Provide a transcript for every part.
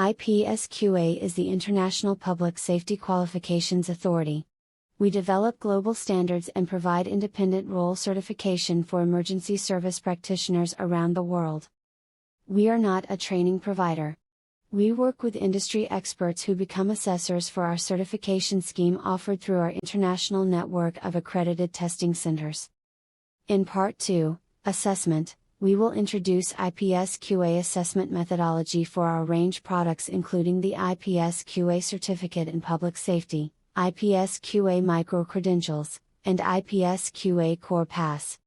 IPSQA is the International Public Safety Qualifications Authority. We develop global standards and provide independent role certification for emergency service practitioners around the world. We are not a training provider. We work with industry experts who become assessors for our certification scheme offered through our international network of accredited testing centers. In Part 2, Assessment, we will introduce IPSQA assessment methodology for our range products including the IPSQA Certificate in Public Safety, IPSQA Micro-Credentials, and IPSQA Core Pass.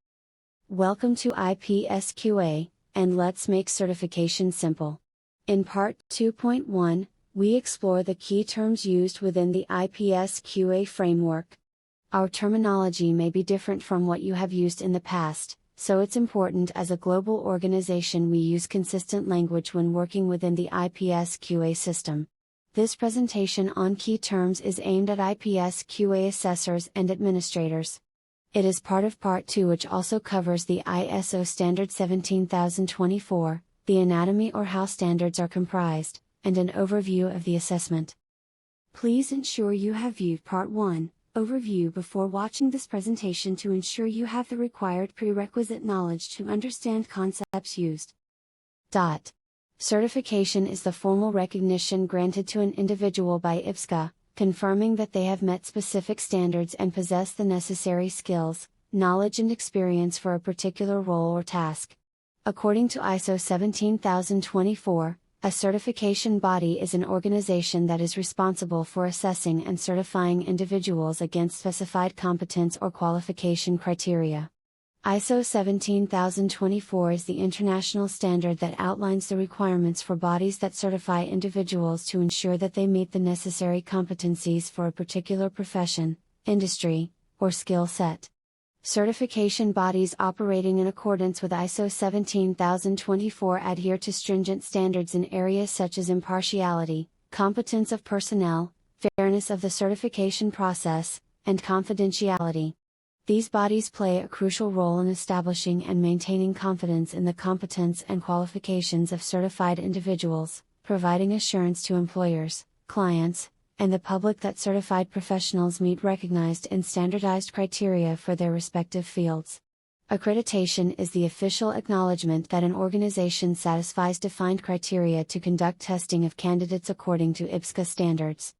Welcome to IPSQA, and let's make certification simple. In Part 2.1, we explore the key terms used within the IPSQA framework. Our terminology may be different from what you have used in the past, so it's important as a global organization we use consistent language when working within the IPSQA system. This presentation on key terms is aimed at IPSQA assessors and administrators. It is part of Part 2, which also covers the ISO Standard 17024, the anatomy or how standards are comprised, and an overview of the assessment. Please ensure you have viewed Part 1, Overview, before watching this presentation to ensure you have the required prerequisite knowledge to understand concepts used. Certification is the formal recognition granted to an individual by IPSQA, confirming that they have met specific standards and possess the necessary skills, knowledge and experience for a particular role or task. According to ISO 17024, a certification body is an organization that is responsible for assessing and certifying individuals against specified competence or qualification criteria. ISO 17024 is the international standard that outlines the requirements for bodies that certify individuals to ensure that they meet the necessary competencies for a particular profession, industry, or skill set. Certification bodies operating in accordance with ISO 17024 adhere to stringent standards in areas such as impartiality, competence of personnel, fairness of the certification process, and confidentiality. These bodies play a crucial role in establishing and maintaining confidence in the competence and qualifications of certified individuals, providing assurance to employers, clients, and the public that certified professionals meet recognized and standardized criteria for their respective fields. Accreditation is the official acknowledgement that an organization satisfies defined criteria to conduct testing of candidates according to IPSQA standards.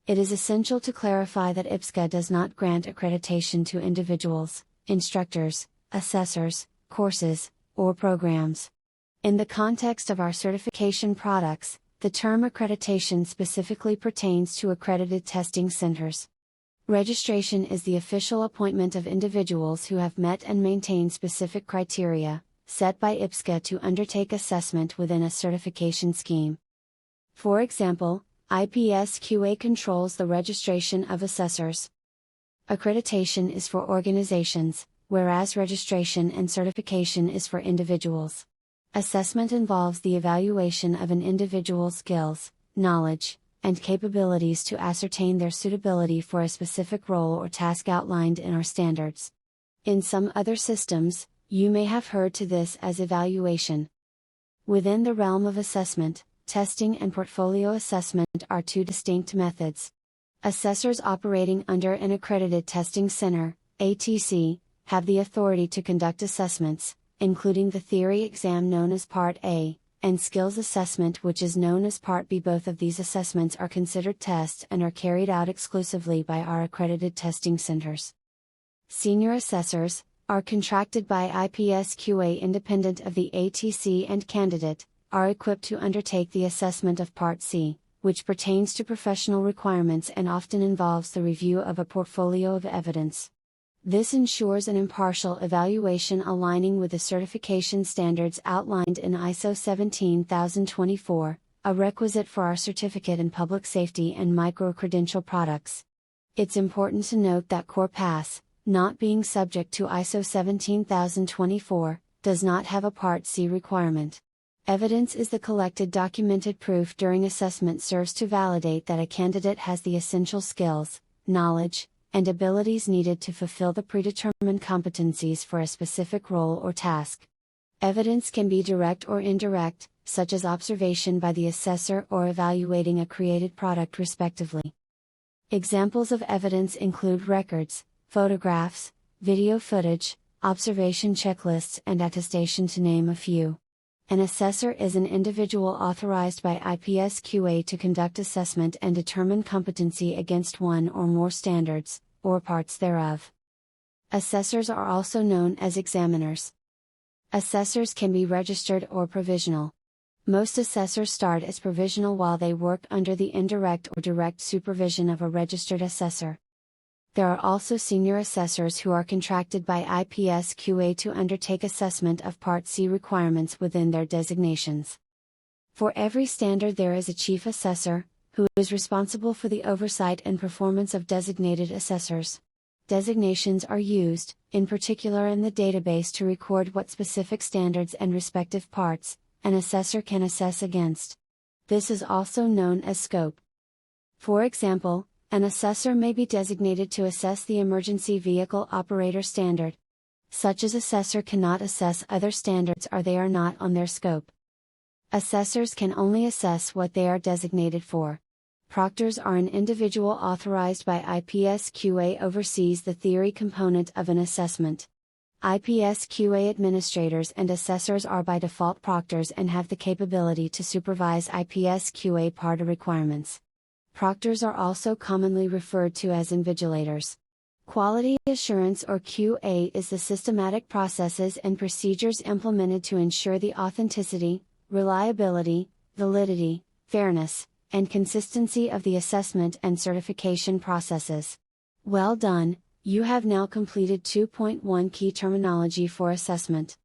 It is essential to clarify that IPSQA does not grant accreditation to individuals, instructors, assessors, courses, or programs. In the context of our certification products, the term accreditation specifically pertains to accredited testing centers. Registration is the official appointment of individuals who have met and maintained specific criteria, set by IPSQA to undertake assessment within a certification scheme. For example, IPSQA controls the registration of assessors. Accreditation is for organizations, whereas registration and certification is for individuals. Assessment involves the evaluation of an individual's skills, knowledge, and capabilities to ascertain their suitability for a specific role or task outlined in our standards. In some other systems, you may have heard to this as evaluation. Within the realm of assessment, testing and portfolio assessment are two distinct methods. Assessors operating under an accredited testing center, ATC, have the authority to conduct assessments, including the theory exam known as Part A, and skills assessment which is known as Part B. Both of these assessments are considered tests and are carried out exclusively by our accredited testing centers. Senior assessors are contracted by IPSQA independent of the ATC and candidate, are equipped to undertake the assessment of Part C, which pertains to professional requirements and often involves the review of a portfolio of evidence. This ensures an impartial evaluation aligning with the certification standards outlined in ISO 17024, a requisite for our certificate in public safety and micro-credential products. It's important to note that Core Pass, not being subject to ISO 17024, does not have a Part C requirement. Evidence is the collected documented proof during assessment serves to validate that a candidate has the essential skills, knowledge, and abilities needed to fulfill the predetermined competencies for a specific role or task. Evidence can be direct or indirect, such as observation by the assessor or evaluating a created product respectively. Examples of evidence include records, photographs, video footage, observation checklists, and attestation, to name a few. An assessor is an individual authorized by IPSQA to conduct assessment and determine competency against one or more standards, or parts thereof. Assessors are also known as examiners. Assessors can be registered or provisional. Most assessors start as provisional while they work under the indirect or direct supervision of a registered assessor. There are also senior assessors who are contracted by IPSQA to undertake assessment of Part C requirements within their designations. For every standard there is a chief assessor, who is responsible for the oversight and performance of designated assessors. Designations are used, in particular in the database, to record what specific standards and respective parts an assessor can assess against. This is also known as scope. For example, an assessor may be designated to assess the emergency vehicle operator standard. Such as assessor cannot assess other standards or they are not on their scope. Assessors can only assess what they are designated for. Proctors are an individual authorized by IPSQA oversees the theory component of an assessment. IPSQA administrators and assessors are by default proctors and have the capability to supervise IPSQA PARTA requirements. Proctors are also commonly referred to as invigilators. Quality assurance or QA is the systematic processes and procedures implemented to ensure the authenticity, reliability, validity, fairness, and consistency of the assessment and certification processes. Well done, you have now completed 2.1 Key Terminology for Assessment.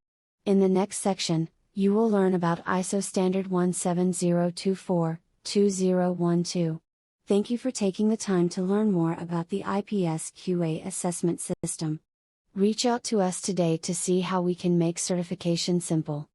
In the next section, you will learn about ISO Standard 17024-2012. Thank you for taking the time to learn more about the IPSQA Assessment System. Reach out to us today to see how we can make certification simple.